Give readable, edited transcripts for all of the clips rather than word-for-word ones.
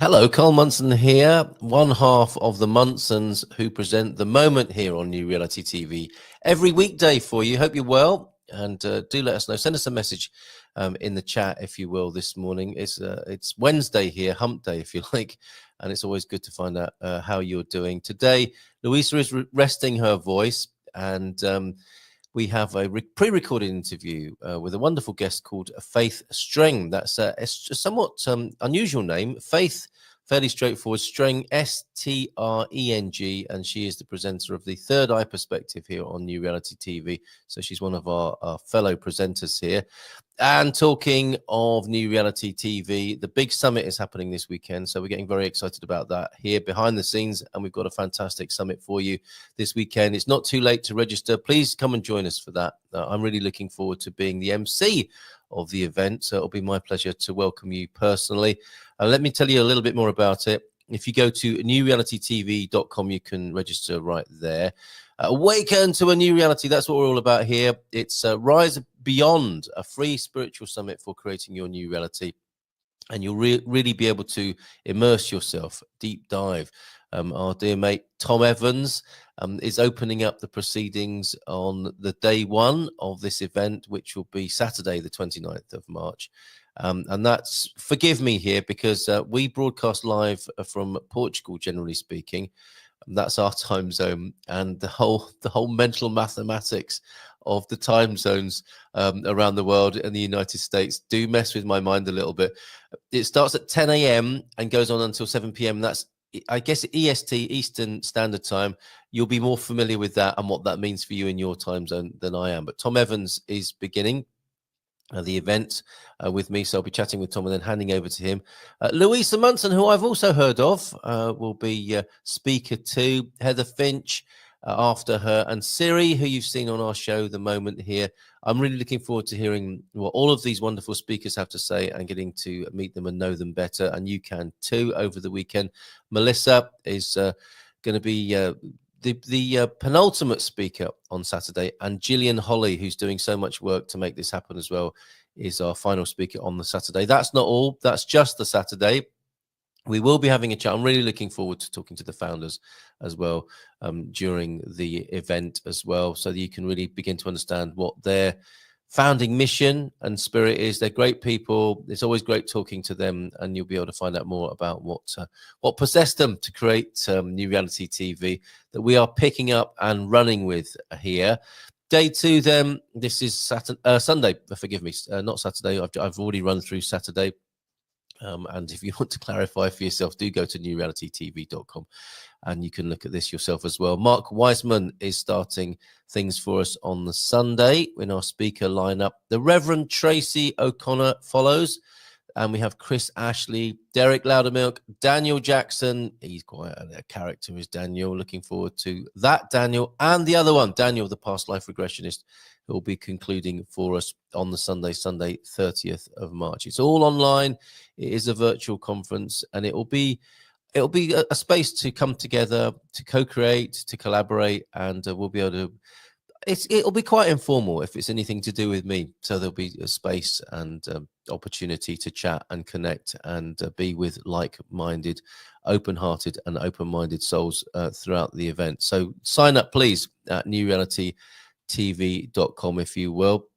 Hello, Carl Munson here, one half of the Munsons who present The Moment here on New Reality TV every weekday for you. Hope you're well, and do let us know. Send us a message in the chat, if you will, this morning. It's Wednesday here, hump day, if you like, and it's always good to find out how you're doing. Today, Louisa is resting her voice, and we have a pre-recorded interview with a wonderful guest called Faith Streng. That's a somewhat unusual name. Faith, fairly straightforward. Streng, S-T-R-E-N-G, and she is the presenter of the Third Eye Perspective here on New Reality TV. So she's one of our fellow presenters here. And talking of New Reality TV, the big summit is happening this weekend. So we're getting very excited about that here behind the scenes. And we've got a fantastic summit for you this weekend. It's not too late to register. Please come and join us for that. I'm really looking forward to being the MC of the event. So it'll be my pleasure to welcome you personally. Let me tell you a little bit more about it. If you go to newrealitytv.com, you can register right there. Awaken to a new reality. That's what we're all about here. It's Rise Beyond, a free spiritual summit for creating your new reality. And you'll really be able to immerse yourself, deep dive. Our dear mate Tom Evans is opening up the proceedings on the day one of this event, which will be Saturday, the 29th of March. And that's, forgive me here, because we broadcast live from Portugal, generally speaking. That's our time zone, and the whole mental mathematics of the time zones around the world and the United States do mess with my mind a little bit. It starts at 10 a.m. and goes on until 7 p.m. That's, I guess, EST, Eastern Standard Time. You'll be more familiar with that and what that means for you in your time zone than I am. But Tom Evans is beginning the event with me, so I'll be chatting with Tom and then handing over to him. Louisa Munson, who I've also heard of, will be speaker too. Heather Finch after her, and Siri, who you've seen on our show, The Moment here. I'm really looking forward to hearing what all of these wonderful speakers have to say and getting to meet them and know them better, and you can too over the weekend. Melissa is going to be the penultimate speaker on Saturday, and Gillian Holly, who's doing so much work to make this happen as well, is our final speaker on the Saturday. That's not all. That's just the Saturday. We will be having a chat. I'm really looking forward to talking to the founders as well during the event as well, so that you can really begin to understand what their founding mission and spirit is. They're great people. It's always great talking to them, and you'll be able to find out more about what possessed them to create New Reality TV that we are picking up and running with here. Day two, then, this is Sunday. Forgive me, not Saturday. I've already run through Saturday. And if you want to clarify for yourself, do go to newrealitytv.com and you can look at this yourself as well. Mark Wiseman is starting things for us on the Sunday in our speaker lineup. The Reverend Tracy O'Connor follows, and we have Chris Ashley, Derek Loudermilk, Daniel Jackson. He's quite a character, is Daniel. Looking forward to that, Daniel, and the other one, Daniel, the past life regressionist, who will be concluding for us on the Sunday, 30th of March. It's all online. It is a virtual conference, and it'll be a space to come together, to co-create, to collaborate, and we'll be able to. It'll be quite informal if it's anything to do with me. So there'll be a space and opportunity to chat and connect and be with like-minded, open-hearted, and open-minded souls throughout the event. So sign up, please, at newrealitytv.com, if you will.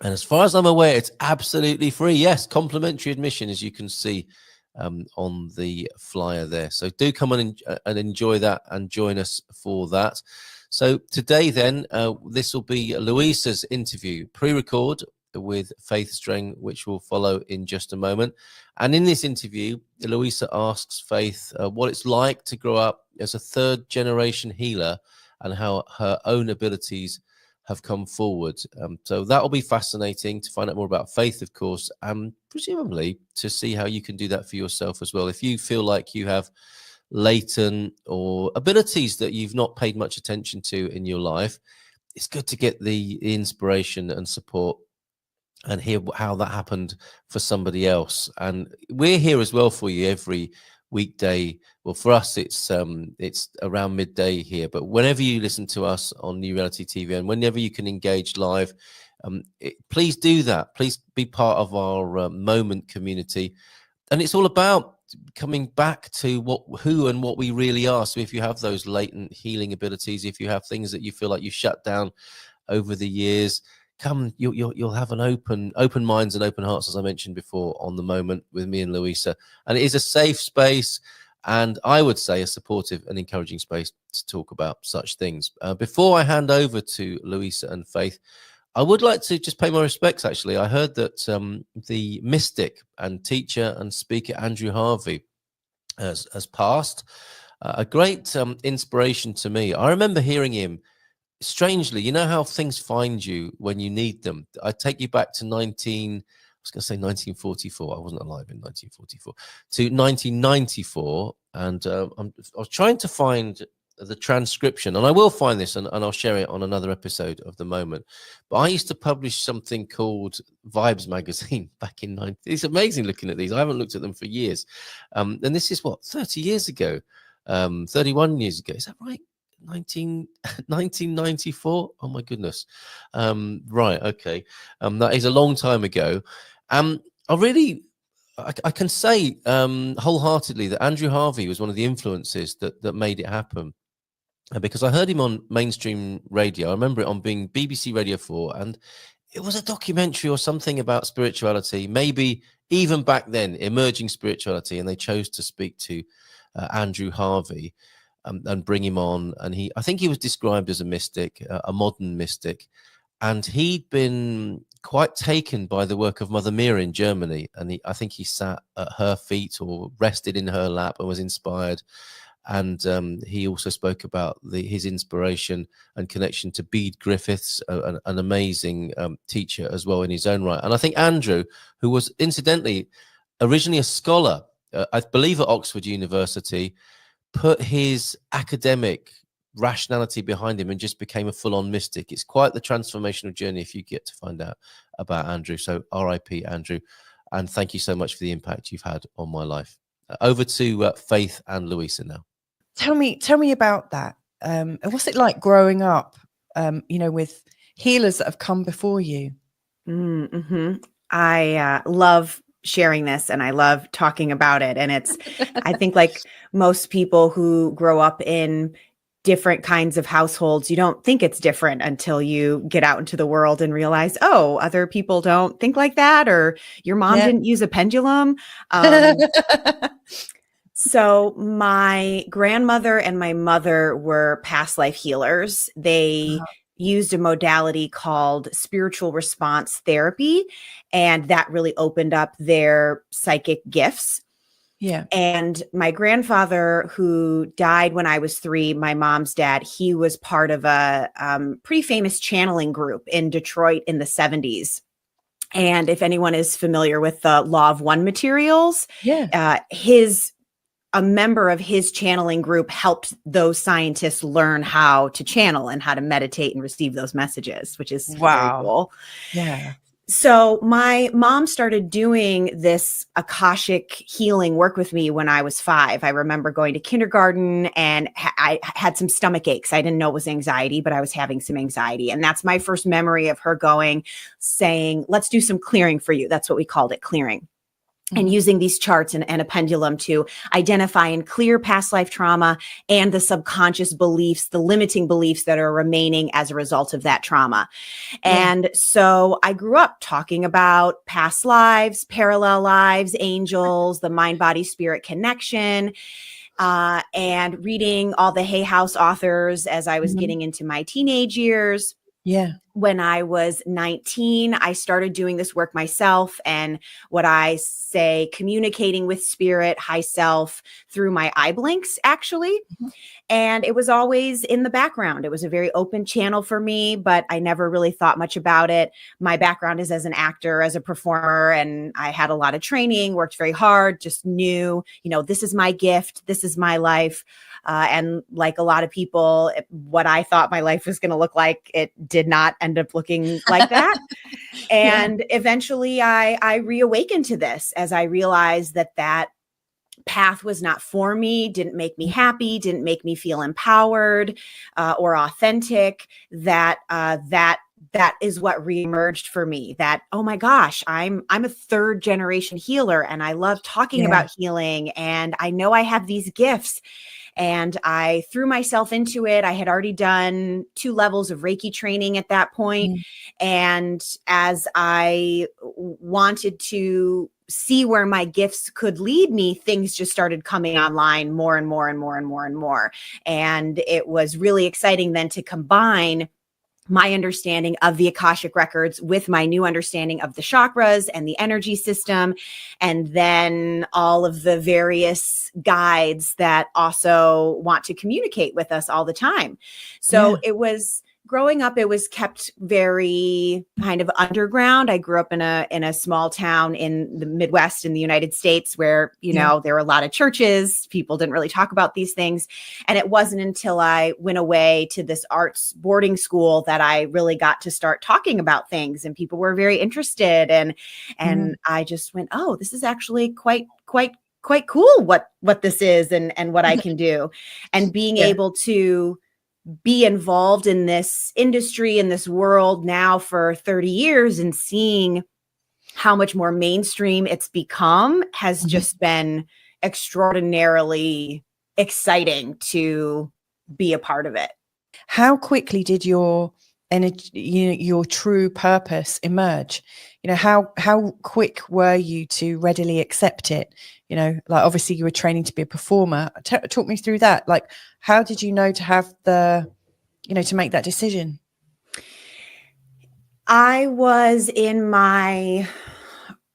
And as far as I'm aware, it's absolutely free. Yes, complimentary admission, as you can see on the flyer there. So do come on and enjoy that and join us for that. So today then, this will be Louisa's interview, pre-record with Faith Streng, which will follow in just a moment. And in this interview, Louisa asks Faith what it's like to grow up as a third-generation healer and how her own abilities have come forward. So that will be fascinating to find out more about Faith, of course, and presumably to see how you can do that for yourself as well. If you feel like you have latent or abilities that you've not paid much attention to in your life, it's good to get the inspiration and support and hear how that happened for somebody else. And we're here as well for you every weekday. Well, for us, it's around midday here, but whenever you listen to us on New Reality TV and whenever you can engage live, please do that. Please be part of our moment community. and it's all about coming back to who and what we really are. So if you have those latent healing abilities, if you have things that you feel like you shut down over the years, you'll have an open minds and open hearts, as I mentioned before, on the moment with me and Louisa. And it is a safe space, and I would say a supportive and encouraging space to talk about such things. Before I hand over to Louisa and Faith, I would like to just pay my respects. Actually, I heard that the mystic and teacher and speaker Andrew Harvey has passed. A great inspiration to me. I remember hearing him. Strangely, you know how things find you when you need them. I take you back to 1944. I wasn't alive in 1944. To 1994, and I was trying to find the transcription, and I will find this, and I'll share it on another episode of The Moment. But I used to publish something called Vibes magazine back in 90. It's amazing looking at these. I haven't looked at them for years, and this is 30 years ago, 31 years ago. Is that right? 1994. Oh my goodness. Right, okay. That is a long time ago. I can say wholeheartedly that Andrew Harvey was one of the influences that made it happen, because I heard him on mainstream radio. I remember it on being BBC Radio 4, and it was a documentary or something about spirituality, maybe even back then emerging spirituality, and they chose to speak to Andrew Harvey and bring him on. And I think he was described as a mystic, a modern mystic, and he'd been quite taken by the work of Mother Mira in Germany. And I think he sat at her feet or rested in her lap and was inspired. And he also spoke about his inspiration and connection to Bede Griffiths, an amazing teacher as well in his own right. And I think Andrew, who was incidentally originally a scholar, I believe at Oxford University, put his academic rationality behind him and just became a full-on mystic. It's quite the transformational journey if you get to find out about Andrew. So RIP Andrew, and thank you so much for the impact you've had on my life. Over to Faith and Louisa now. Tell me about that. What's it like growing up, with healers that have come before you? Mm-hmm. I love sharing this, and I love talking about it. And it's, I think, like most people who grow up in different kinds of households, you don't think it's different until you get out into the world and realize, oh, other people don't think like that, or your mom didn't use a pendulum. So my grandmother and my mother were past life healers. They used a modality called spiritual response therapy, and that really opened up their psychic gifts. Yeah. And my grandfather, who died when I was 3, my mom's dad, he was part of a pretty famous channeling group in Detroit in the 70s. And if anyone is familiar with the Law of One materials, a member of his channeling group helped those scientists learn how to channel and how to meditate and receive those messages, which is very cool. Yeah. So my mom started doing this Akashic healing work with me when I was 5. I remember going to kindergarten, and I had some stomach aches. I didn't know it was anxiety, but I was having some anxiety. And that's my first memory of her saying, let's do some clearing for you. That's what we called it, clearing. And using these charts and a pendulum to identify and clear past life trauma and the subconscious beliefs, the limiting beliefs that are remaining as a result of that trauma. And so I grew up talking about past lives, parallel lives, angels, the mind, body, spirit connection, and reading all the Hay House authors as I was getting into my teenage years. Yeah. When I was 19, I started doing this work myself, and what I say, communicating with spirit, high self, through my eye blinks, actually. And it was always in the background. It was a very open channel for me, but I never really thought much about it. My background is as an actor, as a performer, and I had a lot of training, worked very hard, just knew, this is my gift, this is my life. And like a lot of people, what I thought my life was going to look like, it did not end up looking like that. And eventually I reawakened to this as I realized that path was not for me, didn't make me happy, didn't make me feel empowered or authentic, that that is what reemerged for me, that, oh my gosh, I'm a 3rd generation healer, and I love talking about healing, and I know I have these gifts. And I threw myself into it. I had already done 2 levels of Reiki training at that point. And as I wanted to see where my gifts could lead me, things just started coming online more and more and more and more and more. And it was really exciting then to combine my understanding of the Akashic records with my new understanding of the chakras and the energy system, and then all of the various guides that also want to communicate with us all the time. So it was, growing up, it was kept very kind of underground. I grew up in a small town in the Midwest in the United States where, you know, there were a lot of churches. People didn't really talk about these things. And it wasn't until I went away to this arts boarding school that I really got to start talking about things, and people were very interested. And I just went, oh, this is actually quite cool what this is and what I can do. And being able to be involved in this industry, in this world now for 30 years, and seeing how much more mainstream it's become has just been extraordinarily exciting to be a part of it. How quickly did your energy, your true purpose emerge? You know, how quick were you to readily accept it? You know, like obviously you were training to be a performer. Talk me through that. Like, how did you know to have the, you know, to make that decision? I was in my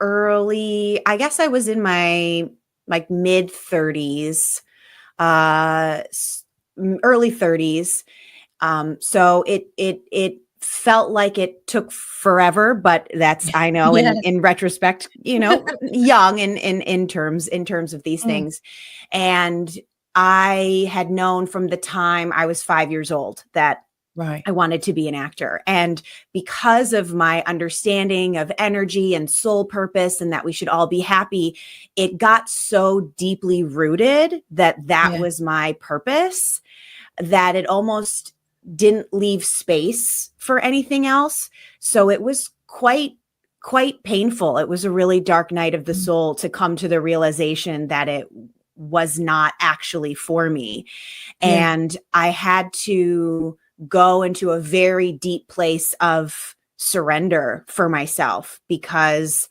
early, I guess I was in my like mid 30s, early 30s. So it felt like it took forever, but that's, I know, in retrospect, you know, young in terms of these things. And I had known from the time I was 5 years old that I wanted to be an actor. And because of my understanding of energy and soul purpose, and that we should all be happy, it got so deeply rooted that was my purpose, that it almost didn't leave space for anything else. So it was quite painful. It was a really dark night of the soul to come to the realization that it was not actually for me. And I had to go into a very deep place of surrender for myself, because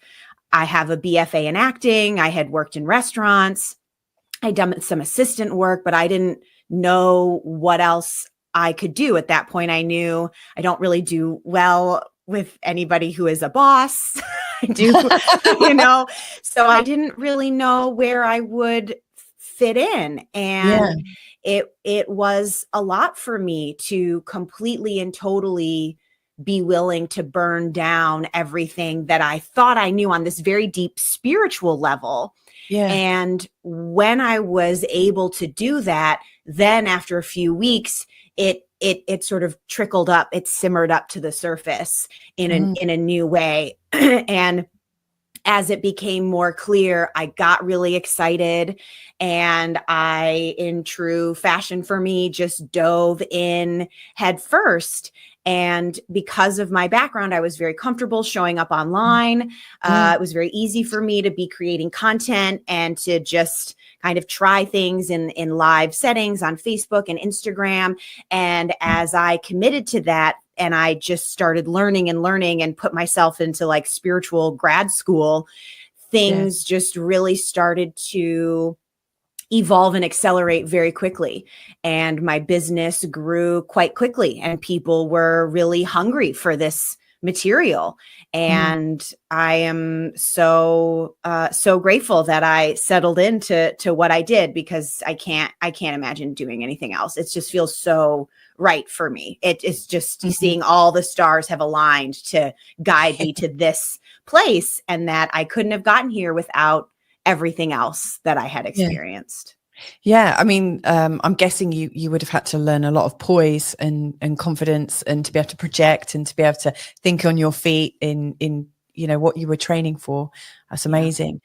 I have a BFA in acting. I had worked in restaurants. I'd done some assistant work, but I didn't know what else I could do. At that point, I knew I don't really do well with anybody who is a boss. I do, you know, so I didn't really know where I would fit in. And it was a lot for me to completely and totally be willing to burn down everything that I thought I knew on this very deep spiritual level. And when I was able to do that, then after a few weeks, it sort of trickled up, it simmered up to the surface in a new way. And as it became more clear, I got really excited, and I, in true fashion for me, just dove in head first. And because of my background, I was very comfortable showing up online. It was very easy for me to be creating content and to just kind of try things in live settings on Facebook and Instagram. And as I committed to that, and I just started learning and put myself into like spiritual grad school, things just really started to evolve and accelerate very quickly. And my business grew quite quickly, and people were really hungry for this material. And I am so grateful that I settled into what I did, because I can't imagine doing anything else. It just feels so right for me. It is just seeing all the stars have aligned to guide me to this place, and that I couldn't have gotten here without everything else that I had experienced. Yeah, I mean, I'm guessing you would have had to learn a lot of poise and confidence, and to be able to project and to be able to think on your feet in you know what you were training for. That's amazing.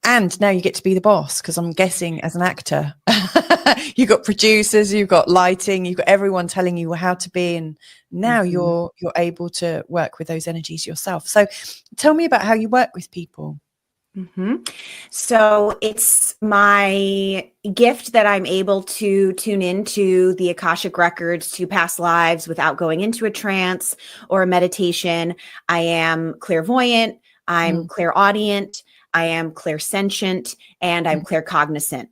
And now you get to be the boss, because I'm guessing as an actor, you've got producers, you've got lighting, you've got everyone telling you how to be, and now you're able to work with those energies yourself. So tell me about how you work with people. So it's my gift that I'm able to tune into the Akashic records to past lives without going into a trance or a meditation. I am clairvoyant, I'm clairaudient, I am clairsentient, and I'm claircognizant.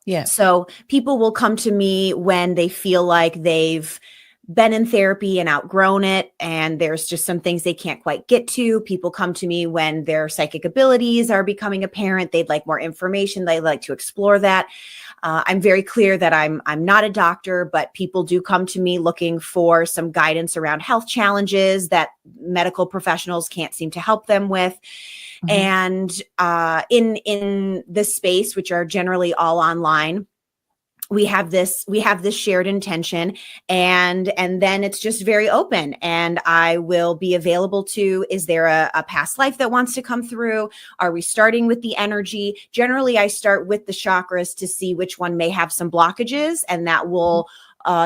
Yeah. So people will come to me when they feel like they've been in therapy and outgrown it, and there's just some things they can't quite get to. People come to me when their psychic abilities are becoming apparent. They'd like more information. They'd like to explore that. I'm very clear that I'm not a doctor, but people do come to me looking for some guidance around health challenges that medical professionals can't seem to help them with. And in this space, which are generally all online, we have this shared intention, and then it's just very open, and I will be available to, is there a past life that wants to come through? Are we starting with the energy? Generally, I start with the chakras to see which one may have some blockages, and that will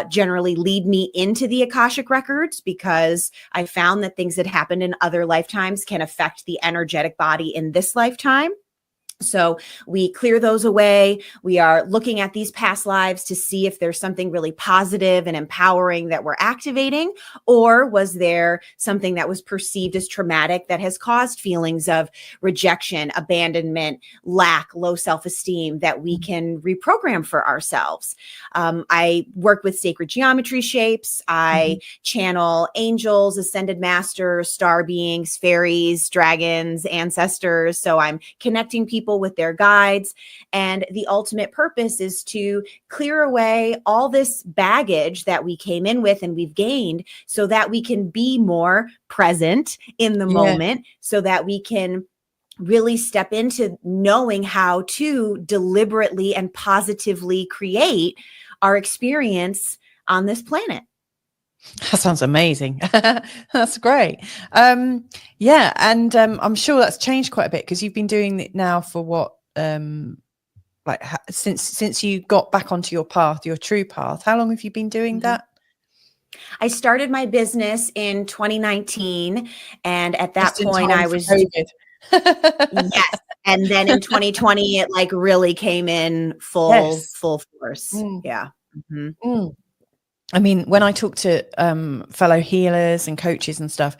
generally lead me into the Akashic records, because I found that things that happened in other lifetimes can affect the energetic body in this lifetime. So we clear those away. We are looking at these past lives to see if there's something really positive and empowering that we're activating, or was there something that was perceived as traumatic that has caused feelings of rejection, abandonment, lack, low self-esteem that we can reprogram for ourselves. I work with sacred geometry shapes. I channel angels, ascended masters, star beings, fairies, dragons, ancestors. So I'm connecting people with their guides. And the ultimate purpose is to clear away all this baggage that we came in with and we've gained, so that we can be more present in the moment, so that we can really step into knowing how to deliberately and positively create our experience on this planet. That sounds amazing. That's great. Yeah. And I'm sure that's changed quite a bit, because you've been doing it now for what, since you got back onto your path, your true path. How long have you been doing that? I started my business in 2019. And at that Just in point time I for was, COVID. yes. And then in 2020, it like really came in full force. Yeah. I mean, when I talk to fellow healers and coaches and stuff,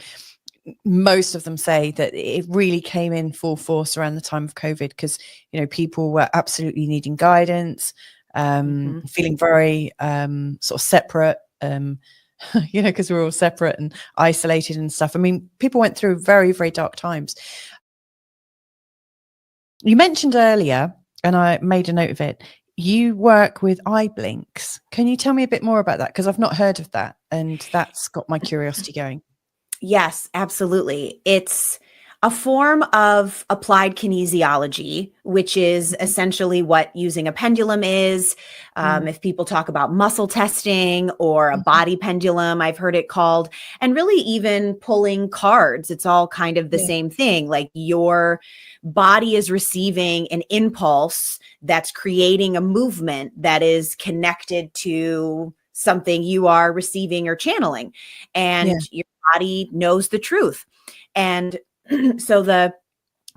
most of them say that it really came in full force around the time of COVID, because, you know, people were absolutely needing guidance, feeling very sort of separate, you know, because we're all separate and isolated and stuff. I mean, people went through very, very dark times. You mentioned earlier, and I made a note of it, you work with eye blinks. Can you tell me a bit more about that? Because I've not heard of that, and that's got my curiosity going. Yes, absolutely. It's a form of applied kinesiology, which is essentially what using a pendulum is. If people talk about muscle testing or a body pendulum, I've heard it called, and really even pulling cards, it's all kind of the same thing. Like your body is receiving an impulse that's creating a movement that is connected to something you are receiving or channeling, and your body knows the truth. And so the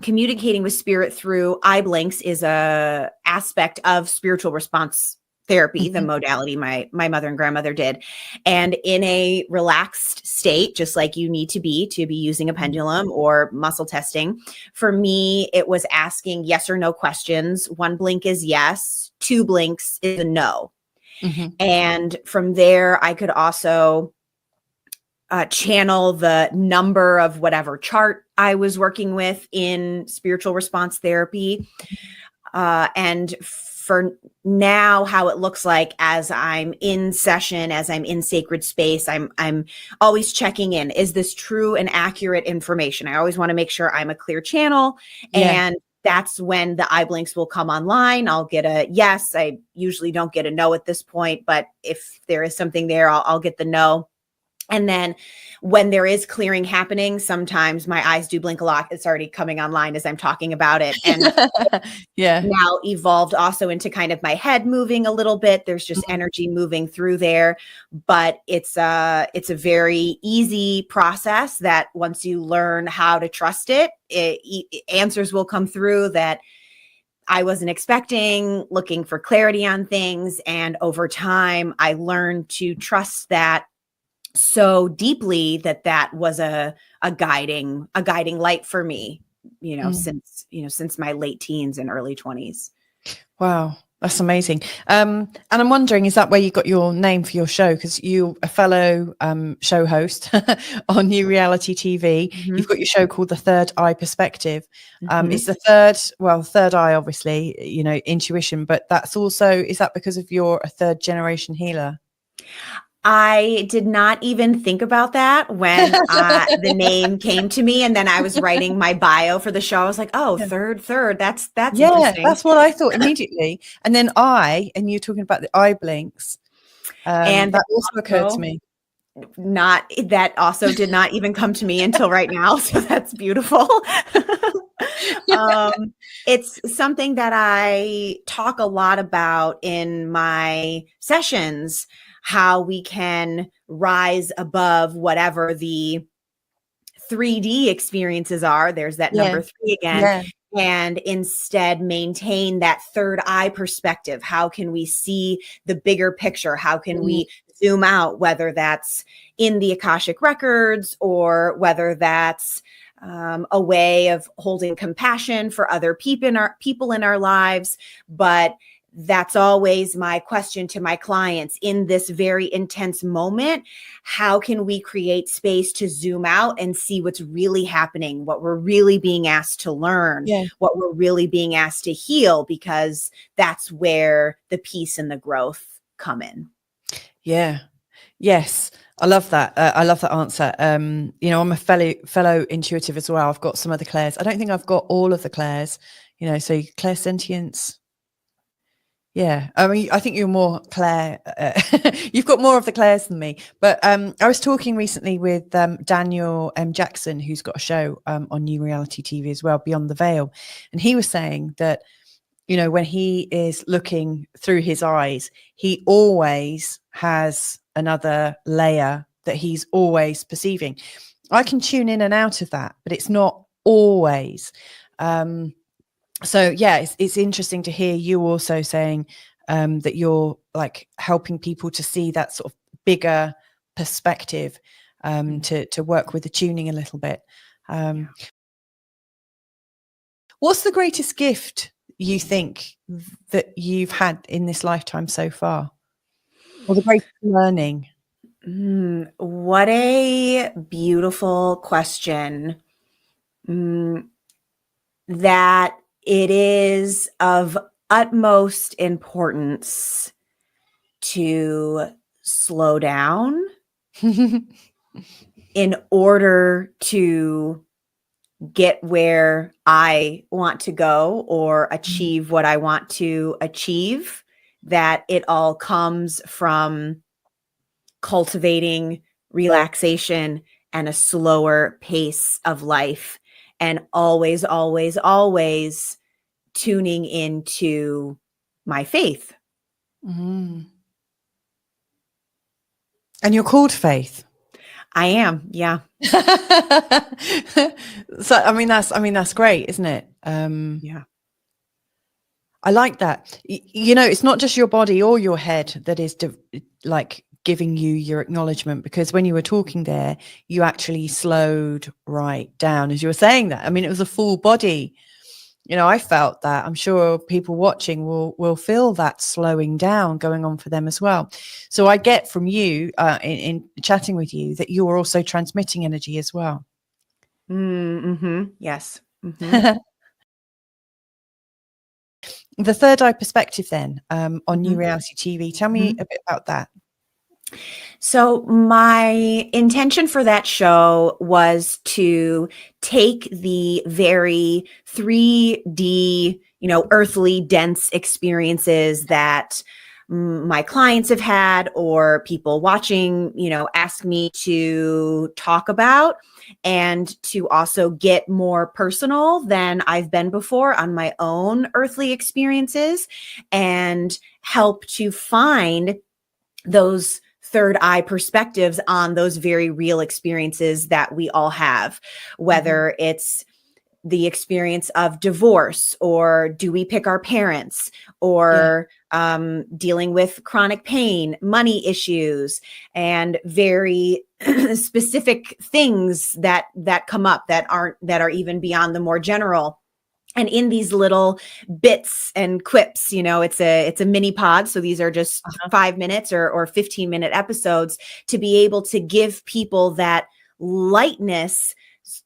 communicating with spirit through eye blinks is a aspect of spiritual response therapy, the modality my mother and grandmother did. And in a relaxed state, just like you need to be using a pendulum or muscle testing. For me, it was asking yes or no questions. 1 blink is yes, 2 blinks is a no. And from there, I could also channel the number of whatever chart I was working with in spiritual response therapy. And for now, how it looks like as I'm in session, as I'm in sacred space, I'm always checking in. Is this true and accurate information? I always want to make sure I'm a clear channel. And that's when the eye blinks will come online. I'll get a yes. I usually don't get a no at this point, but if there is something there, I'll get the no. And then when there is clearing happening, sometimes my eyes do blink a lot. It's already coming online as I'm talking about it. And Yeah. now evolved also into kind of my head moving a little bit. There's just energy moving through there, but it's a very easy process that once you learn how to trust it, answers will come through that I wasn't expecting, looking for clarity on things. And over time, I learned to trust that so deeply that was a guiding light for me, since my late teens and early 20s. Wow, that's amazing. And I'm wondering, is that where you got your name for your show? Because you're a fellow show host on New Reality TV. Mm-hmm. You've got your show called The Third Eye Perspective. Mm-hmm. It's the third eye, obviously, intuition, but that's also, is that because of you're a third generation healer? I did not even think about that when the name came to me, and then I was writing my bio for the show. I was like, "Oh, third. That's interesting." That's what I thought immediately. And then and you're talking about the eye blinks, and that also occurred to me. That also did not even come to me until right now. So that's beautiful. It's something that I talk a lot about in my sessions. How we can rise above whatever the 3D experiences are. There's that number 3 again. Yeah. And instead maintain that third eye perspective. How can we see the bigger picture? How can we zoom out, whether that's in the Akashic records or whether that's a way of holding compassion for other people in our lives. But that's always my question to my clients in this very intense moment. How can we create space to zoom out and see what's really happening, what we're really being asked to learn, what we're really being asked to heal, because that's where the peace and the growth come in. Yeah. Yes. I love that. I love that answer. I'm a fellow intuitive as well. I've got some of the clairs. I don't think I've got all of the clairs, so clairsentience. Yeah, I mean, I think you're more Claire. You've got more of the Claires than me. But I was talking recently with Daniel M. Jackson, who's got a show on New Reality TV as well, Beyond the Veil. And he was saying that, when he is looking through his eyes, he always has another layer that he's always perceiving. I can tune in and out of that, but it's not always. So yeah, it's interesting to hear you also saying that you're like helping people to see that sort of bigger perspective, to work with the tuning a little bit. What's the greatest gift you think that you've had in this lifetime so far, or the greatest learning? What a beautiful question. That it is of utmost importance to slow down in order to get where I want to go or achieve what I want to achieve. That it all comes from cultivating relaxation and a slower pace of life. And always, always, always tuning into my faith. And you're called Faith. I am, yeah. So that's great, isn't it? Yeah. I like that. It's not just your body or your head that is giving you your acknowledgement, because when you were talking there, you actually slowed right down as you were saying that. I mean, it was a full body. I felt that. I'm sure people watching will feel that slowing down going on for them as well. So I get from you in chatting with you that you're also transmitting energy as well. Yes. The Third Eye Perspective then, on New Reality TV. Tell me a bit about that. So my intention for that show was to take the very 3D, earthly dense experiences that my clients have had or people watching, ask me to talk about, and to also get more personal than I've been before on my own earthly experiences, and help to find those third eye perspectives on those very real experiences that we all have, whether it's the experience of divorce, or do we pick our parents, or dealing with chronic pain, money issues, and very specific things that come up that are even beyond the more general. And in these little bits and quips, it's a mini pod. So these are just 5 minutes or 15-minute episodes to be able to give people that lightness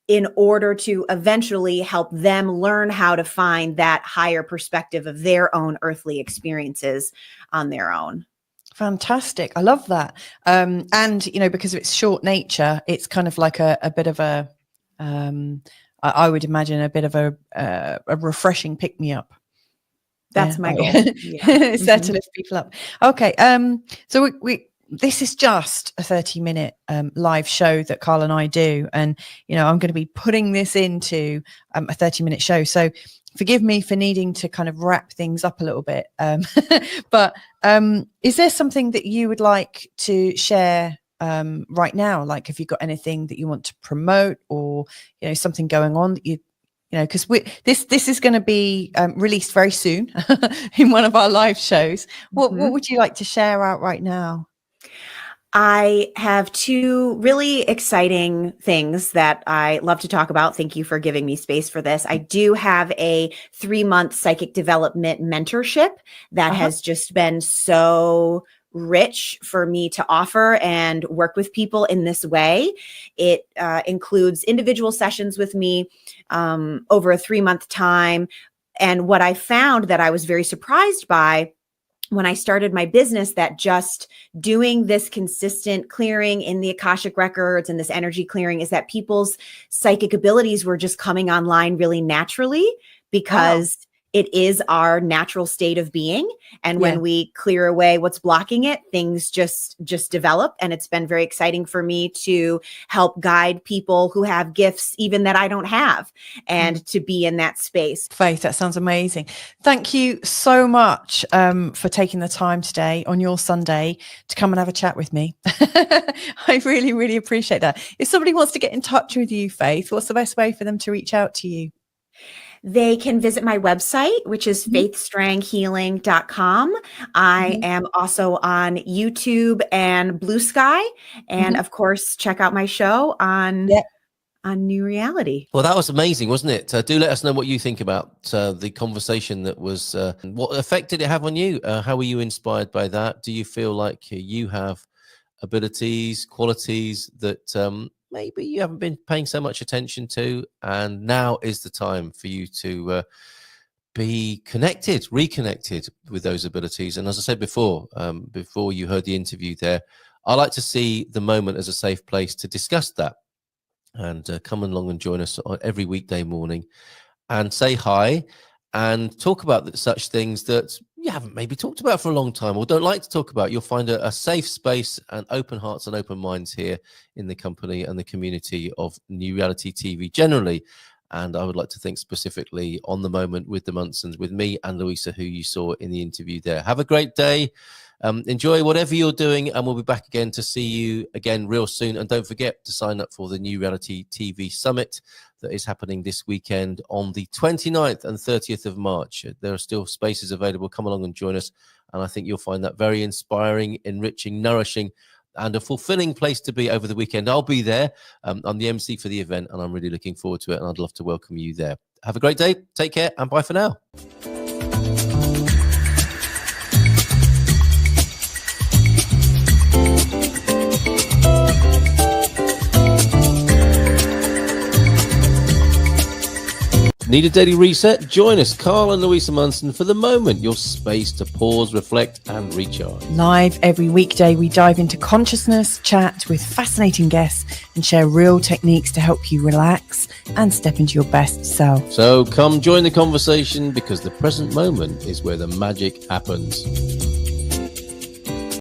in order to eventually help them learn how to find that higher perspective of their own earthly experiences on their own. Fantastic. I love that. And, because of its short nature, it's kind of like a bit of a, I would imagine a bit of a refreshing pick-me-up. That's my goal. It's there to lift people up. Okay. So this is just a 30-minute live show that Carl and I do. And, I'm going to be putting this into a 30-minute show. So forgive me for needing to kind of wrap things up a little bit. But is there something that you would like to share right now? Like, have you got anything that you want to promote, or, something going on that because this is going to be released very soon in one of our live shows. What would you like to share out right now? I have 2 really exciting things that I love to talk about. Thank you for giving me space for this. I do have a 3-month psychic development mentorship that has just been so rich for me to offer and work with people in this way. It includes individual sessions with me over a 3-month time. And what I found that I was very surprised by when I started my business, that just doing this consistent clearing in the Akashic records and this energy clearing, is that people's psychic abilities were just coming online really naturally, because it is our natural state of being. And when we clear away what's blocking it, things just develop. And it's been very exciting for me to help guide people who have gifts even that I don't have, and to be in that space. Faith, that sounds amazing. Thank you so much for taking the time today on your Sunday to come and have a chat with me. I really, really appreciate that. If somebody wants to get in touch with you, Faith, what's the best way for them to reach out to you? They can visit my website, which is faithstrenghealing.com. I am also on YouTube and Blue Sky. And of course, check out my show on New Reality. Well, that was amazing, wasn't it? Do let us know what you think about the conversation that was, what effect did it have on you? How were you inspired by that? Do you feel like you have abilities, qualities that maybe you haven't been paying so much attention to, and now is the time for you to be reconnected with those abilities? And as I said before you heard the interview there, I like to see the moment as a safe place to discuss that, and come along and join us on every weekday morning and say hi and talk about such things that you haven't maybe talked about for a long time or don't like to talk about. You'll find a safe space and open hearts and open minds here in the company and the community of New Reality TV generally. And I would like to think specifically on the moment with the Munsons, with me and Louisa, who you saw in the interview there. Have a great day. Enjoy whatever you're doing, and we'll be back again to see you again real soon. And don't forget to sign up for the New Reality TV Summit that is happening this weekend on the 29th and 30th of March. There are still spaces available. Come along and join us. And I think you'll find that very inspiring, enriching, nourishing, and a fulfilling place to be over the weekend. I'll be there. I'm the MC for the event, and I'm really looking forward to it. And I'd love to welcome you there. Have a great day. Take care, and bye for now. Need a daily reset? Join us, Carl and Louisa Munson, for the moment, your space to pause, reflect, and recharge. Live every weekday, we dive into consciousness, chat with fascinating guests, and share real techniques to help you relax and step into your best self. So come join the conversation, because the present moment is where the magic happens.